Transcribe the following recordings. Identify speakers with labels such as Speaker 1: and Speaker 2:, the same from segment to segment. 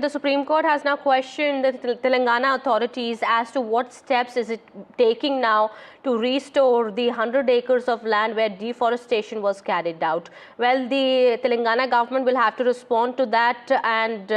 Speaker 1: The Supreme Court has now questioned the Telangana authorities as to what steps is it taking now to restore the 100 acres of land where deforestation was carried out. Well, the Telangana government will have to respond to that, and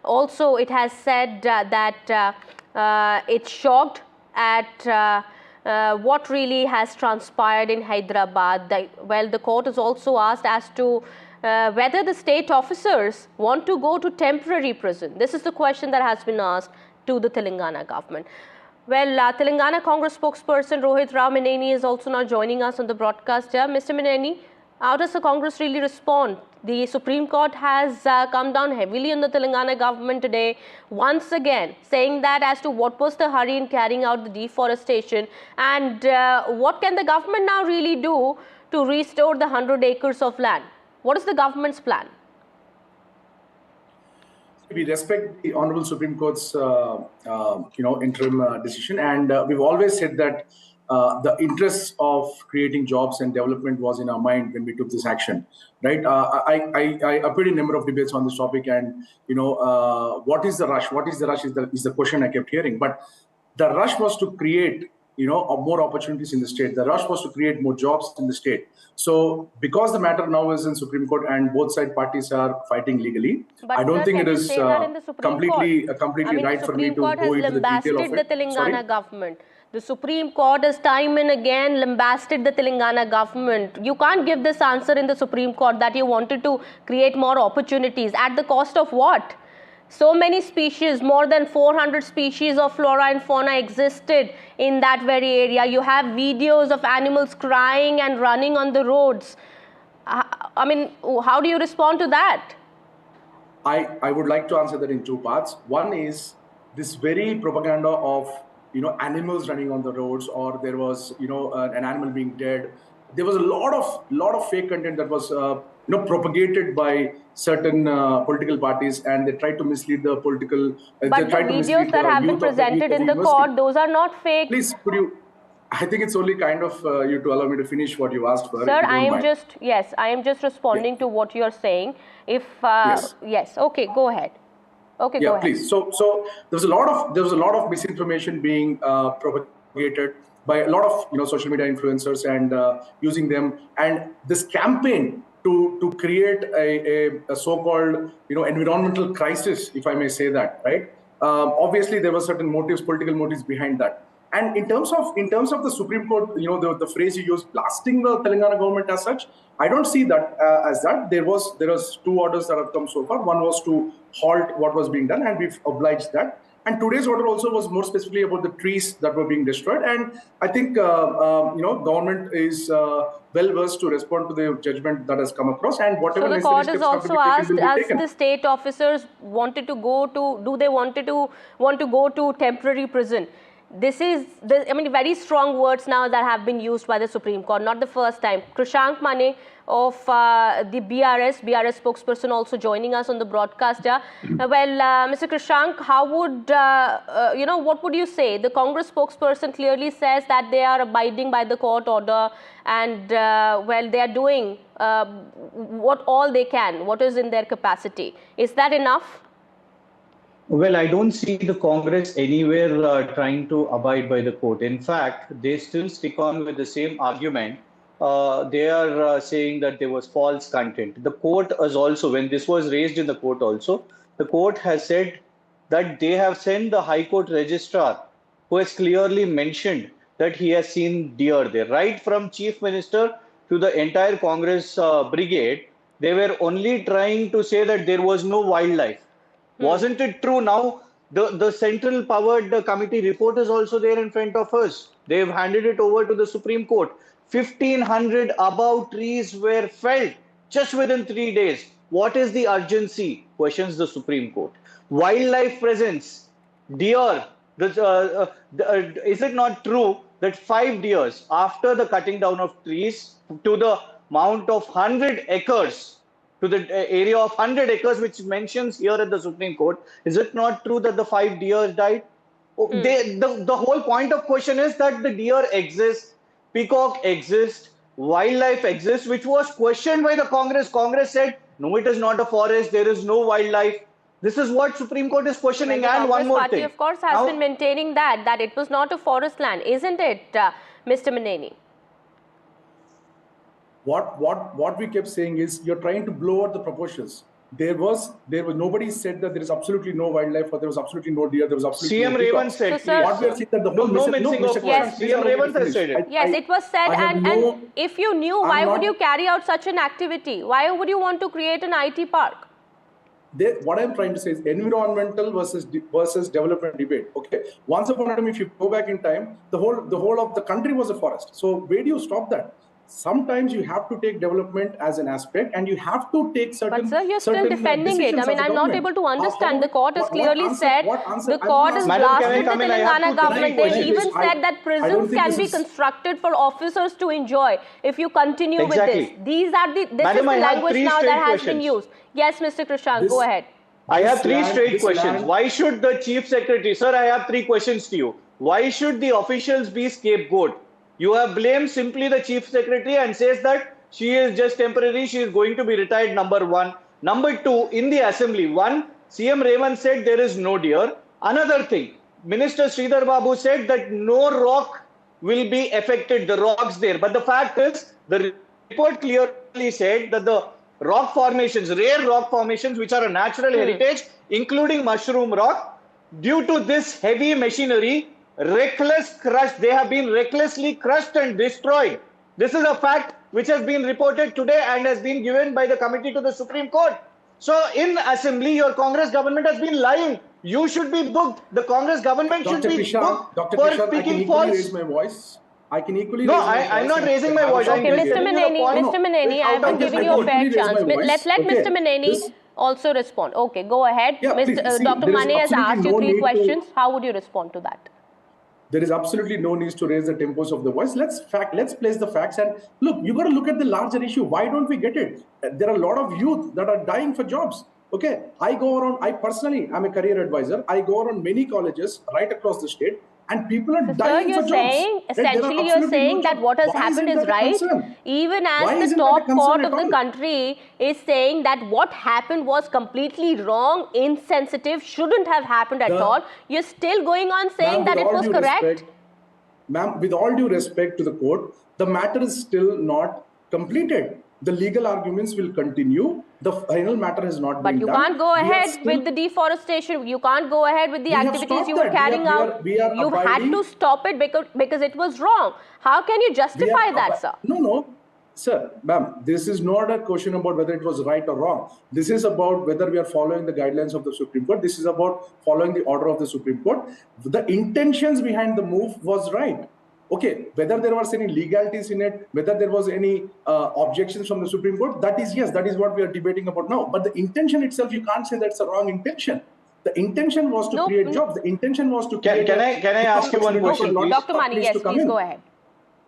Speaker 1: also it has said that it's shocked at what really has transpired in Hyderabad. The court has also asked as to whether the state officers want to go to temporary prison. This is the question that has been asked to the Telangana government. Well, Telangana Congress spokesperson Rohit Rao Meneni is also now joining us on the broadcast here. Mr. Meneni, how does the Congress really respond? The Supreme Court has come down heavily on the Telangana government today, once again saying that as to what was the hurry in carrying out the deforestation, and what can the government now really do to restore the 100 acres of land? What is the government's plan?
Speaker 2: We respect the Honorable Supreme Court's, interim decision, and we've always said that the interests of creating jobs and development was in our mind when we took this action, right? I appeared in a number of debates on this topic, and what is the rush? What is the rush is the question I kept hearing. But the rush was to create more opportunities in the state. The rush was to create more jobs in the state. So because the matter now is in Supreme Court and both side parties are fighting legally,
Speaker 1: but
Speaker 2: I don't think it is completely right for me to go into the detail of it.
Speaker 1: The Telangana government. The Supreme Court has time and again lambasted the Telangana government. You can't give this answer in the Supreme Court that you wanted to create more opportunities. At the cost of what? So many species, more than 400 species of flora and fauna existed in that very area. You have videos of animals crying and running on the roads. I mean, how do you respond to that?
Speaker 2: I would like to answer that in two parts. One is this very propaganda of animals running on the roads, or there was an animal being dead. There was a lot of fake content that was propagated by certain political parties, and they tried to mislead the political.
Speaker 1: But the videos that have been presented in the court, those are not fake.
Speaker 2: Please, could you? I think it's only kind of you to allow me to finish what you asked for.
Speaker 1: Sir, I am just responding to what you are saying. If yes, okay, go ahead. Okay, go ahead.
Speaker 2: Please. So there was a lot of misinformation being propagated by a lot of social media influencers and using them, and this campaign to create a so-called environmental crisis, if I may say that, right? Obviously, there were certain motives, political motives behind that. And in terms of the Supreme Court, the phrase you used, blasting the Telangana government as such, I don't see that as that. There was two orders that have come so far. One was to halt what was being done, and we've obliged that. And today's order also was more specifically about the trees that were being destroyed. And I think government is well versed to respond to the judgment that has come across, and whatever necessary steps have to be taken will be taken. So the court has also asked,
Speaker 1: as the state officers wanted to go to, do they want to go to temporary prison? This is, very strong words now that have been used by the Supreme Court, not the first time. Krishank Mane of the BRS spokesperson also joining us on the broadcast. Mr. Krishank, how would, what would you say? The Congress spokesperson clearly says that they are abiding by the court order, and they are doing what all they can, what is in their capacity. Is that enough?
Speaker 3: Well, I don't see the Congress anywhere trying to abide by the court. In fact, they still stick on with the same argument. They are saying that there was false content. The court has also, when this was raised in the court also, the court has said that they have sent the High Court registrar, who has clearly mentioned that he has seen deer there. Right from Chief Minister to the entire Congress brigade, they were only trying to say that there was no wildlife. Wasn't it true? Now, the central powered committee report is also there in front of us. They've handed it over to the Supreme Court. 1,500 above trees were felled just within 3 days. What is the urgency? Questions the Supreme Court. Wildlife presence, deer. Is it not true that 5 deers after the cutting down of trees to the amount of 100 acres, to the area of 100 acres, which mentions here at the Supreme Court, is it not true that the 5 deer died? The whole point of question is that the deer exists, peacock exists, wildlife exists, which was questioned by the Congress. Congress said, no, it is not a forest, there is no wildlife. This is what Supreme Court is questioning.
Speaker 1: The
Speaker 3: And one
Speaker 1: Congress
Speaker 3: more
Speaker 1: party,
Speaker 3: thing.
Speaker 1: of course, has been maintaining that it was not a forest land, isn't it, Mr. Maneni?
Speaker 2: What we kept saying is you're trying to blow out the proportions. There was nobody said that there is absolutely no wildlife or there was absolutely no deer, there was absolutely
Speaker 3: CM
Speaker 2: no
Speaker 3: Revant
Speaker 2: peacocks.
Speaker 3: said,
Speaker 1: So,
Speaker 2: What we are saying that the whole
Speaker 3: no mincing of
Speaker 1: Yes.
Speaker 3: CM Revant has said it.
Speaker 1: Yes, it was said, and if you knew, why would you carry out such an activity? Why would you want to create an IT park?
Speaker 2: What I'm trying to say is environmental versus development debate. Okay, once upon a time, if you go back in time, the whole of the country was a forest. So where do you stop that? Sometimes you have to take development as an aspect, and you have to take certain.
Speaker 1: But sir, you're still defending it. I mean, I'm not able to understand. The court has clearly said, the court has blasted the Telangana government. They even said that prisons can be constructed for officers to enjoy if you continue with this. This is the language now that has been used. Yes, Mr. Krishan, go ahead.
Speaker 3: I have three straight questions. Why should the Chief Secretary, sir, I have three questions to you. Why should the officials be scapegoat? You have blamed simply the Chief Secretary and says that she is just temporary, she is going to be retired, number one. Number two, in the assembly, one, CM Revant said there is no deer. Another thing, Minister Sridhar Babu said that no rock will be affected, the rocks there. But the fact is, the report clearly said that the rock formations, rare rock formations, which are a natural heritage, including mushroom rock, due to this heavy machinery, reckless crush, they have been recklessly crushed and destroyed. This is a fact which has been reported today and has been given by the committee to the Supreme Court. So in assembly, your Congress government has been lying. You should be booked. The Congress government should be booked for speaking false.
Speaker 2: Raise my voice. I can equally
Speaker 3: no, I'm not raising my voice.
Speaker 1: Okay, Mr. Maneni, I have been giving you a fair chance. Let Mr. Maneni also respond. Okay, go ahead. Dr. Mane has asked you three questions. How would you respond to that?
Speaker 2: There is absolutely no need to raise the tempos of the voice. Let's place the facts, and look, you got to look at the larger issue. Why don't we get it? There are a lot of youth that are dying for jobs. Okay, I personally, I'm a career advisor. I go around many colleges right across the state, and people are dying for jobs.
Speaker 1: Essentially, you're saying that what has happened is right. Even as the top court of the country is saying that what happened was completely wrong, insensitive, shouldn't have happened at all, you're still going on saying that it was correct?
Speaker 2: Ma'am, with all due respect to the court, the matter is still not completed. The legal arguments will continue. The final matter has not been done.
Speaker 1: But you can't go ahead with the deforestation. You can't go ahead with the activities you were carrying out. You had to stop it because it was wrong. How can you justify that, sir?
Speaker 2: No. Sir, ma'am, this is not a question about whether it was right or wrong. This is about whether we are following the guidelines of the Supreme Court. This is about following the order of the Supreme Court. The intentions behind the move was right. Okay, whether there was any legalities in it, whether there was any objections from the Supreme Court, that is what we are debating about now. But the intention itself, you can't say that's a wrong intention. The intention was to create jobs. The intention was to create.
Speaker 3: Can I ask you one question, please?
Speaker 1: Dr. Mani, yes, please go ahead.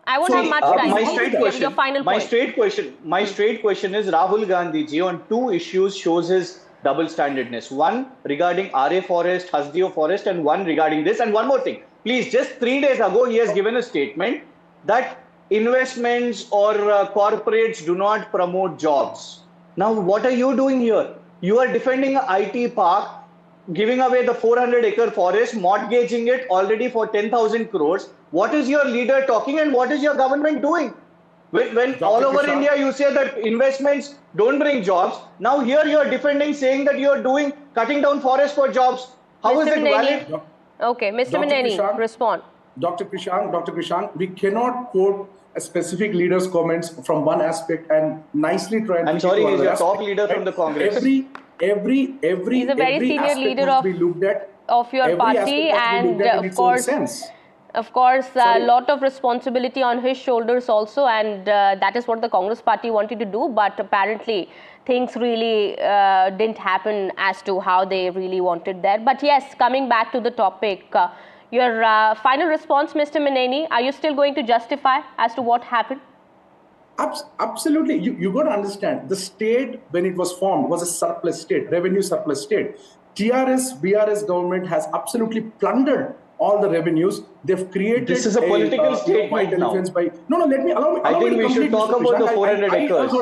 Speaker 1: I won't have much time.
Speaker 3: My straight question is Rahul Gandhi ji on two issues shows his double-standardness. One regarding RA Forest, Hasdeo Forest, and one regarding this. And one more thing. Please, just 3 days ago, he has given a statement that investments or corporates do not promote jobs. Now, what are you doing here? You are defending an IT park, giving away the 400-acre forest, mortgaging it already for 10,000 crores. What is your leader talking and what is your government doing? When all over India you say that investments don't bring jobs, now here you are defending, saying that you are cutting down forests for jobs. How is it valid?
Speaker 1: Okay, Mr. Maneni, respond.
Speaker 2: Dr. Krishan, we cannot quote a specific leader's comments from one aspect and nicely try and.
Speaker 3: I'm sorry, he's your top leader from the Congress.
Speaker 1: He's a very senior leader of your party, and of course, a lot of responsibility on his shoulders also, and that is what the Congress party wanted to do, but apparently things really didn't happen as to how they really wanted there. But yes, coming back to the topic, your final response, Mr. Maneni, are you still going to justify as to what happened?
Speaker 2: Absolutely. You got to understand, the state, when it was formed, was a surplus state, revenue surplus state. TRS, BRS government has absolutely plundered all the revenues. They've created
Speaker 3: This is a political statement
Speaker 2: white
Speaker 3: now.
Speaker 2: elephants by no. Let me allow me.
Speaker 3: I think we should talk about the 400 acres.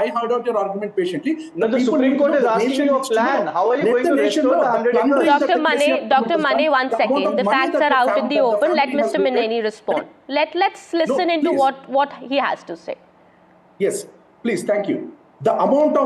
Speaker 2: I heard out your argument patiently.
Speaker 3: No, the Supreme Court is asking you a plan. How are you going to restore the 100 acres?
Speaker 1: Dr. Mane, 1 second. The facts are out in the open. Let Mr. Maneni respond. Let's listen into what he has to say.
Speaker 2: Yes, please. Thank you. The amount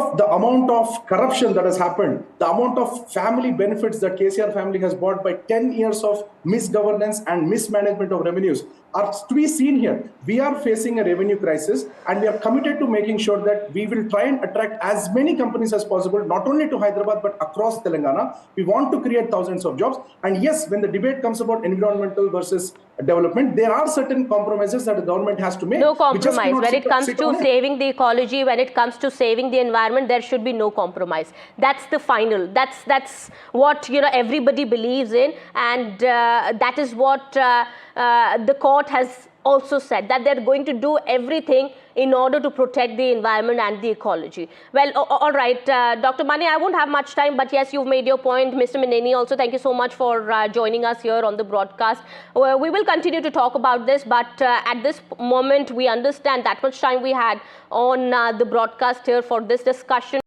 Speaker 2: of corruption that has happened, the amount of family benefits that KCR family has bought by 10 years of misgovernance and mismanagement of revenues are to be seen here. We are facing a revenue crisis, and we are committed to making sure that we will try and attract as many companies as possible, not only to Hyderabad, but across Telangana. We want to create thousands of jobs. And yes, when the debate comes about environmental versus development, there are certain compromises that the government has to make.
Speaker 1: No compromise. When it comes to saving the ecology, when it comes to saving the environment, there should be no compromise. That's the final. That's what everybody believes in, and that is what the court has also said, that they're going to do everything in order to protect the environment and the ecology. Well, all right, Dr. Mane, I won't have much time, but yes, you've made your point. Mr. Maneni, also, thank you so much for joining us here on the broadcast. We will continue to talk about this, but at this moment, we understand that much time we had on the broadcast here for this discussion.